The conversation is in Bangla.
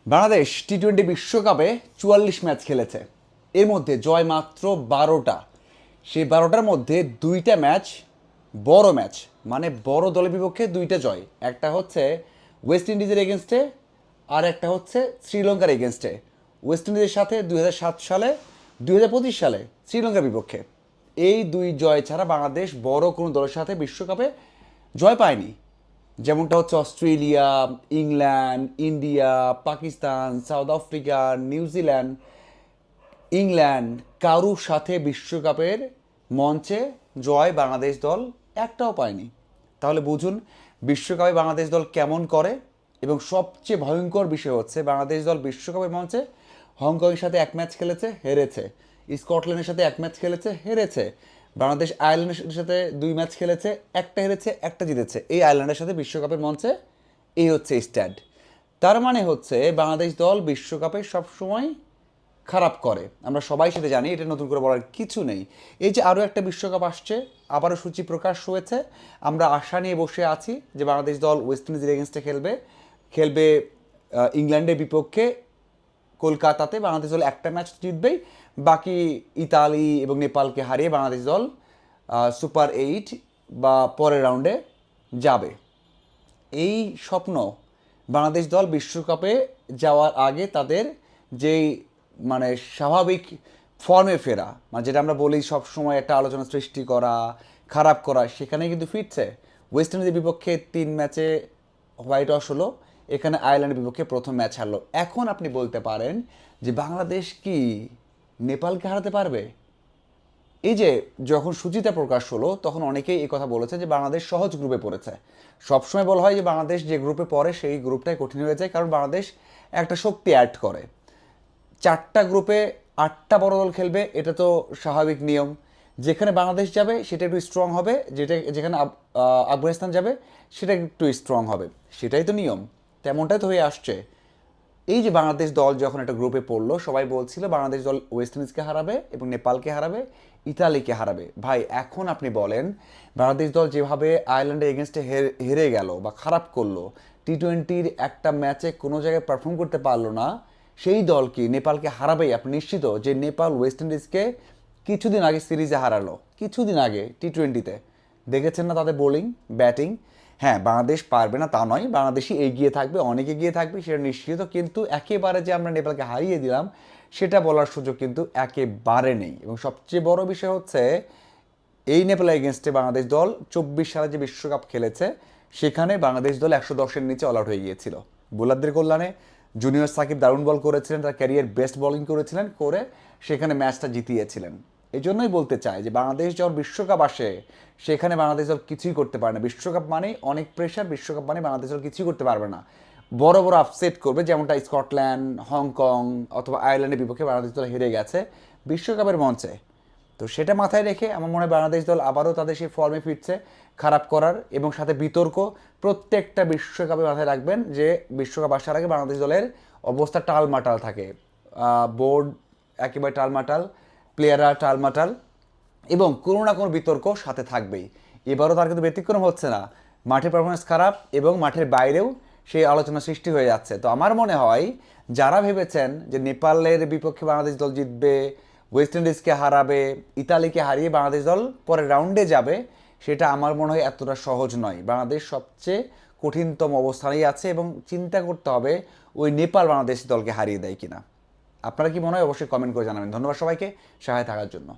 বাংলাদেশ টি-20 বিশ্বকাপে ৪৪ ম্যাচ খেলেছে। এর মধ্যে জয় মাত্র ১২টা। সেই ১২টার মধ্যে ২টা ম্যাচ বড় ম্যাচ, মানে বড় দলের বিপক্ষে ২টা জয়। একটা হচ্ছে ওয়েস্ট ইন্ডিজের এগেনস্টে, আর একটা হচ্ছে শ্রীলঙ্কার এগেনস্টে। ওয়েস্ট ইন্ডিজের সাথে ২০০৭ সালে, ২০২৫ সালে শ্রীলঙ্কার বিপক্ষে। এই দুই জয় ছাড়া বাংলাদেশ বড় কোনো দলের সাথে বিশ্বকাপে জয় পায়নি। যেমনটা হচ্ছে Australia, England, India, Pakistan, south Africa, New Zealand, England, কারুর সাথে বিশ্বকাপের মঞ্চে জয় বাংলাদেশ দল একটাও পায়নি। তাহলে বুঝুন বিশ্বকাপে বাংলাদেশ দল কেমন করে। এবং সবচেয়ে ভয়ঙ্কর বিষয় হচ্ছে বাংলাদেশ দল বিশ্বকাপের মঞ্চে হংকংয়ের সাথে এক ম্যাচ খেলেছে, হেরেছে। স্কটল্যান্ডের সাথে এক ম্যাচ খেলেছে, হেরেছে। বাংলাদেশ আয়ারল্যান্ডের সাথে ২ ম্যাচ খেলেছে, একটা হেরেছে, একটা জিতেছে। এই আয়ারল্যান্ডের সাথে বিশ্বকাপের মঞ্চে এই হচ্ছে স্ট্যান্ড। তার মানে হচ্ছে বাংলাদেশ দল বিশ্বকাপে সবসময় খারাপ করে। আমরা সবাই সেটা জানি, এটা নতুন করে বলার কিছু নেই। এই যে আরও একটা বিশ্বকাপ আসছে, আবারও সূচি প্রকাশ হয়েছে। আমরা আশা নিয়ে বসে আছি যে বাংলাদেশ দল ওয়েস্ট ইন্ডিজের এগেনস্টে খেলবে খেলবে ইংল্যান্ডের বিপক্ষে কলকাতাতে। বাংলাদেশ দল একটা ম্যাচ জিতবেই, বাকি ইতালি এবং নেপালকে হারিয়ে বাংলাদেশ দল সুপার 8 বা পরের রাউন্ডে যাবে। এই স্বপ্ন বাংলাদেশ দল বিশ্বকাপে যাওয়ার আগে তাদের যেই মানে স্বাভাবিক ফর্মে ফেরা, মানে যেটা আমরা বলি সবসময় একটা আলোচনা সৃষ্টি করা, খারাপ করা, সেখানে কিন্তু ফিরছে। ওয়েস্ট ইন্ডিজের বিপক্ষে 3 ম্যাচে হোয়াইট ওয়াশ হলো, এখানে আয়ারল্যান্ডের বিপক্ষে প্রথম ম্যাচ হারলো। এখন আপনি বলতে পারেন যে বাংলাদেশ কি নেপালকে হারাতে পারবে? এই যে যখন সূচিটা প্রকাশ হলো তখন অনেকেই এই কথা বলেছে যে বাংলাদেশ সহজ গ্রুপে পড়েছে। সবসময় বলা হয় যে বাংলাদেশ যে গ্রুপে পড়ে সেই গ্রুপটাই কঠিন হয়ে যায়, কারণ বাংলাদেশ একটা শক্তি অ্যাড করে। 4টা গ্রুপে 8টা বড় দল খেলবে, এটা তো স্বাভাবিক নিয়ম। যেখানে বাংলাদেশ যাবে সেটা একটু স্ট্রং হবে, যেখানে আফগানিস্তান যাবে সেটা একটু স্ট্রং হবে, সেটাই তো নিয়ম। তেমনটাই তো হয়ে আসছে। এই যে বাংলাদেশ দল যখন একটা গ্রুপে পড়লো, সবাই বলছিল বাংলাদেশ দল ওয়েস্ট ইন্ডিজকে হারাবে এবং নেপালকে হারাবে, ইতালিকে হারাবে। ভাই এখন আপনি বলেন, বাংলাদেশ দল যেভাবে আয়ারল্যান্ডের এগেনস্টে হেরে গেল বা খারাপ করলো, টি-20 একটা ম্যাচে কোনো জায়গায় পারফর্ম করতে পারলো না, সেই দল কি নেপালকে হারাবেই? আপনি নিশ্চিত যে নেপাল ওয়েস্ট ইন্ডিজকে কিছুদিন আগে সিরিজে হারালো, কিছুদিন আগে টি-20-তে দেখেছেন না তাদের বোলিং, ব্যাটিং? হ্যাঁ, বাংলাদেশ পারবে না তা নয়, বাংলাদেশই এগিয়ে থাকবে, অনেক এগিয়ে থাকবে, সেটা নিশ্চিত। কিন্তু একেবারে যে আমরা নেপালকে হারিয়ে দিলাম সেটা বলার সুযোগ কিন্তু একেবারে নেই। এবং সবচেয়ে বড় বিষয় হচ্ছে এই নেপালের এগেনস্টে বাংলাদেশ দল 24 সালে যে বিশ্বকাপ খেলেছে সেখানে বাংলাদেশ দল 110-এর নিচে অল আউট হয়ে গিয়েছিল। বোলারদের কল্যাণে জুনিয়র সাকিব দারুণ বল করেছিলেন, তার ক্যারিয়ার বেস্ট বোলিং করেছিলেন, করে সেখানে ম্যাচটা জিতিয়েছিলেন। এই জন্যই বলতে চাই যে বাংলাদেশ যখন বিশ্বকাপ আসে সেখানে বাংলাদেশ দল কিছুই করতে পারে না। বিশ্বকাপ মানেই অনেক প্রেশার, বিশ্বকাপ মানে বাংলাদেশ দল কিছুই করতে পারবে না। বড় বড় আপসেট করবে, যেমনটা স্কটল্যান্ড, হংকং অথবা আয়ারল্যান্ডের বিপক্ষে বাংলাদেশ দল হেরে গেছে বিশ্বকাপের মঞ্চে। তো সেটা মাথায় রেখে আমার মনে হয় বাংলাদেশ দল আবারও তাদের সেই ফর্মে ফিরছে খারাপ করার, এবং সাথে বিতর্ক। প্রত্যেকটা বিশ্বকাপে মাথায় রাখবেন যে বিশ্বকাপ আসার আগে বাংলাদেশ দলের অবস্থা টালমাটাল থাকে। বোর্ড একেবারে টালমাটাল, প্লেয়াররা টালমাটাল, এবং কোনো না কোনো বিতর্ক সাথে থাকবেই। এবারও তার কিন্তু ব্যতিক্রম হচ্ছে না। মাঠের পারফরমেন্স খারাপ এবং মাঠের বাইরেও সেই আলোচনা সৃষ্টি হয়ে যাচ্ছে। তো আমার মনে হয় যারা ভেবেছেন যে নেপালের বিপক্ষে বাংলাদেশ দল জিতবে, ওয়েস্ট ইন্ডিজকে হারাবে, ইতালিকে হারিয়ে বাংলাদেশ দল পরের রাউন্ডে যাবে, সেটা আমার মনে হয় এতটা সহজ নয়। বাংলাদেশ সবচেয়ে কঠিনতম অবস্থানেই আছে এবং চিন্তা করতে হবে ওই নেপাল বাংলাদেশ দলকে হারিয়ে দেয় কিনা। আপনারা কি মনে হয় অবশ্যই কমেন্ট করে জানাবেন। ধন্যবাদ সবাইকে সহায় থাকার জন্য।